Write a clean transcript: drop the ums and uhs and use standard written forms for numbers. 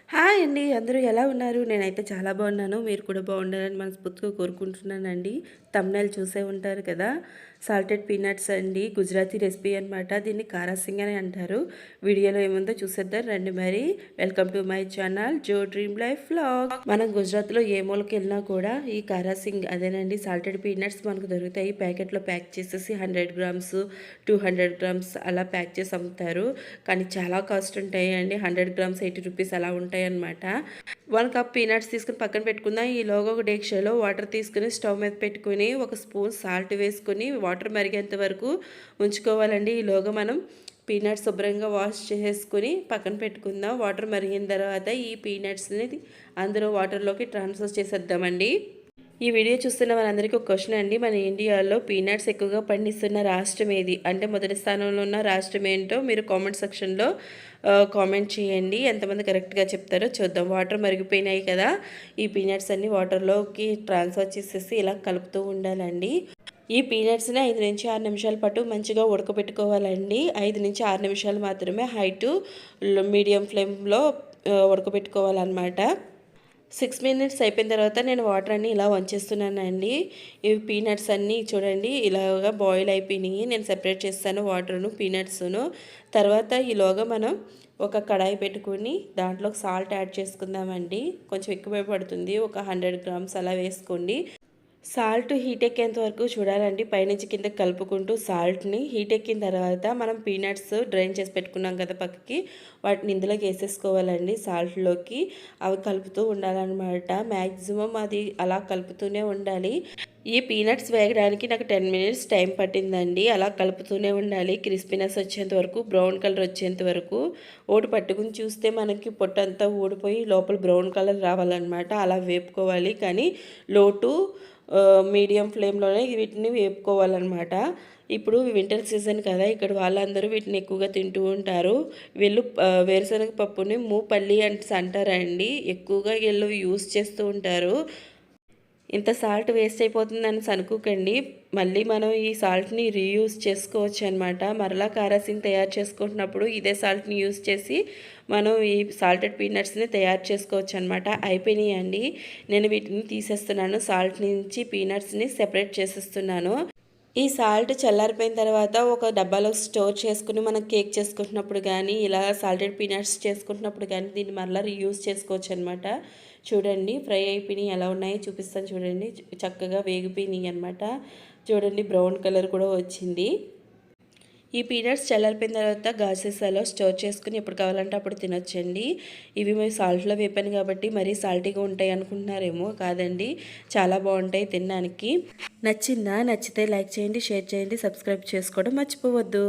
Hi అండి. అందరూ ఎలా ఉన్నారు? నేనైతే చాలా బాగున్నాను. మీరు కూడా బాగుండాలని మనస్ఫూర్తిగా కోరుకుంటున్నానండి. థంబ్‌నెయిల్ చూసే ఉంటారు కదా! సాల్టెడ్ పీనట్స్ అండి. గుజరాతీ రెసిపీ అనమాట. దీన్ని కారాసింగ్ అని అంటారు. వీడియోలో ఏముందో చూసేద్దాం రండి మరి. Welcome to my channel Jo dream life vlog. మనం గుజరాత్‌లో ఏ మూలకెళ్ళినా కూడా ఈ కారాసింగ్ అదేనండి సాల్టెడ్ పీనట్స్ మనకు దొరుకుతాయి. ప్యాకెట్‌లో ప్యాక్ చేసేసి 100 గ్రామ్స్, 200 గ్రామ్స్ అలా ప్యాక్ చేసి అమ్ముతారు. కానీ చాలా కాస్ట్ ఉంటాయండి. 100 గ్రామ్స్ 80 రూపీస్ అలా ఉంటాయన్నమాట. 1 కప్ పీనట్స్ తీసుకుని పక్కన పెట్టుకుందాం. ఈలోగా ఒక డేక్షాలో వాటర్ తీసుకుని స్టవ్ మీద పెట్టుకుని ఒక స్పూన్ సాల్ట్ వేసుకుని వాటర్ మరిగేంత వరకు ఉంచుకోవాలండి. ఈలోగా మనం పీనట్స్ శుభ్రంగా వాష్ చేసుకుని పక్కన పెట్టుకుందాం. వాటర్ మరిగిన తర్వాత ఈ పీనట్స్ని అందులో వాటర్లోకి ట్రాన్స్ఫర్ చేసేద్దామండి. ఈ వీడియో చూస్తున్న వాళ్ళందరికీ ఒక క్వశ్చన్ అండి. మన ఇండియాలో పీనట్స్ ఎక్కువగా పండిస్తున్న రాష్ట్రం ఏది? అంటే మొదటి స్థానంలో ఉన్న రాష్ట్రం ఏంటో మీరు కామెంట్ సెక్షన్లో కామెంట్ చేయండి. ఎంతమంది కరెక్ట్గా చెప్తారో చూద్దాం. వాటర్ మరిగిపోయినాయి కదా, ఈ పీనట్స్ అన్ని వాటర్లోకి ట్రాన్స్ఫర్ చేసేసి ఇలా కలుపుతూ ఉండాలండి. ఈ పీనట్స్ని 5 నుంచి 6 నిమిషాల పాటు మంచిగా ఉడకబెట్టుకోవాలండి. 5 నుంచి 6 నిమిషాలు మాత్రమే హై టు మీడియం ఫ్లేమ్లో ఉడకబెట్టుకోవాలన్నమాట. 6 మినిట్స్ అయిపోయిన తర్వాత నేను వాటర్ అన్నీ ఇలా వంచేస్తున్నానండి. ఇవి పీనట్స్ అన్నీ చూడండి ఇలాగా బాయిల్ అయిపోయినాయి. నేను సెపరేట్ చేస్తాను వాటర్ను పీనట్స్ను. తర్వాత ఈలోగా మనం ఒక కడాయి పెట్టుకుని దాంట్లోకి సాల్ట్ యాడ్ చేసుకుందామండి. కొంచెం ఎక్కువే పడుతుంది, ఒక 100 గ్రామ్స్ అలా వేసుకోండి. సాల్ట్ హీట్ ఎక్కేంత వరకు చూడాలండి. పైనుంచి కిందకి కలుపుకుంటూ సాల్ట్ని హీట్ ఎక్కిన తర్వాత మనం పీనట్స్ డ్రైన్ చేసి పెట్టుకున్నాం కదా పక్కకి, వాటిని ఇందులోకి వేసేసుకోవాలండి. సాల్ట్లోకి అవి కలుపుతూ ఉండాలన్నమాట. మ్యాక్సిమం అది అలా కలుపుతూనే ఉండాలి. ఈ పీనట్స్ వేగడానికి నాకు 10 మినిట్స్ టైం పట్టిందండి. అలా కలుపుతూనే ఉండాలి. క్రిస్పీనెస్ వచ్చేంత వరకు, బ్రౌన్ కలర్ వచ్చేంత వరకు. ఓటు పట్టుకుని చూస్తే మనకి పొట్టంతా ఊడిపోయి లోపల బ్రౌన్ కలర్ రావాలన్నమాట. అలా వేపుకోవాలి. కానీ లో టు మీడియం ఫ్లేమ్లోనే వీటిని వేపుకోవాలన్నమాట. ఇప్పుడు వింటర్ సీజన్ కదా, ఇక్కడ వాళ్ళందరూ వీటిని ఎక్కువగా తింటూ ఉంటారు. వీళ్ళు వేరుశనగ పప్పుని మూపల్లి అంటారండి. ఎక్కువగా వీళ్ళు యూస్ చేస్తూ ఉంటారు. ఇంత సాల్ట్ వేస్ట్ అయిపోతుందని అనుకోకండి. మళ్ళీ మనం ఈ సాల్ట్ని రీయూజ్ చేసుకోవచ్చు అనమాట. మరలా కారాసింగ్ తయారు చేసుకుంటున్నప్పుడు ఇదే సాల్ట్ని యూజ్ చేసి మనం ఈ సాల్టెడ్ పీనట్స్ని తయారు చేసుకోవచ్చు అనమాట. అయిపోయినాయండి. నేను వీటిని తీసేస్తున్నాను. సాల్ట్ నుంచి పీనట్స్ని సెపరేట్ చేసేస్తున్నాను. ఈ సాల్ట్ చల్లారిపోయిన తర్వాత ఒక డబ్బాలో స్టోర్ చేసుకుని మనం కేక్ చేసుకుంటున్నప్పుడు కానీ, ఇలా సాల్టెడ్ పీనట్స్ చేసుకుంటున్నప్పుడు కానీ దీన్ని మరలా రీయూజ్ చేసుకోవచ్చు అనమాట. చూడండి ఫ్రై అయిపోయినాయి ఎలా ఉన్నాయో చూపిస్తాను చూడండి. చక్కగా వేగిపోయినాయి అనమాట. చూడండి బ్రౌన్ కలర్ కూడా వచ్చింది. ఈ పీనట్స్ చల్లారిపోయిన తర్వాత గాజెస్లో స్టోర్ చేసుకుని ఎప్పుడు కావాలంటే అప్పుడు తినొచ్చండి. ఇవి మేము సాల్ట్లో వేపాను కాబట్టి మరీ సాల్టీగా ఉంటాయి అనుకుంటున్నారేమో, కాదండి, చాలా బాగుంటాయి తినడానికి. నచ్చిందా? నచ్చితే లైక్ చేయండి, షేర్ చేయండి, సబ్స్క్రైబ్ చేసుకోవడం మర్చిపోవద్దు.